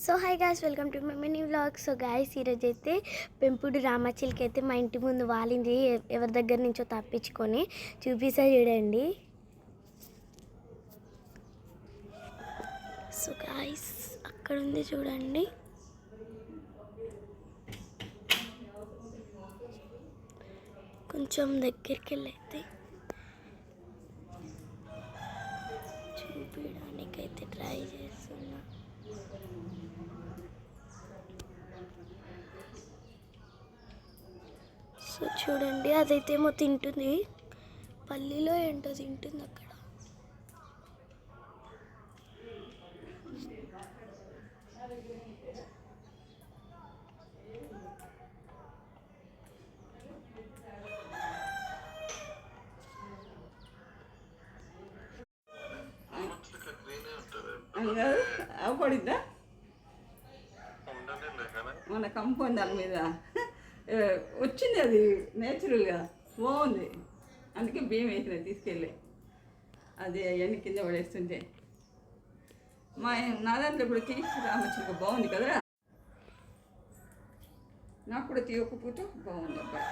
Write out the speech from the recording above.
So hi guys, welcome to my mini vlog. So guys, ఈరోజు అయితే పెంపుడు రామచిలుక అయితే మా ఇంటి ముందు వాలింది. ఎవరి దగ్గర నుంచో తప్పించుకొని చూపిస్తా చూడండి. సో గాయ్స్, అక్కడ ఉంది చూడండి. కొంచెం దగ్గరికి వెళ్ళైతే చూపించడానికైతే ట్రై చేస్తున్నా. సో చూడండి, అదైతే ఏమో తింటుంది, పల్లీలో ఏంటో తింటుంది అక్కడ. అవి పడిద్దా మన కంపౌండ్ దాని మీద వచ్చింది, అది నేచురల్గా బాగుంది. అందుకే బియ్యం వేసిన తీసుకెళ్ళి అది అవన్నీ కింద పడేస్తుంటే నా దాంట్లో కూడా తీసి రామచిలుక బాగుంది కదరా. నాకు కూడా తీయకపోతే బాగుంది అబ్బాయి.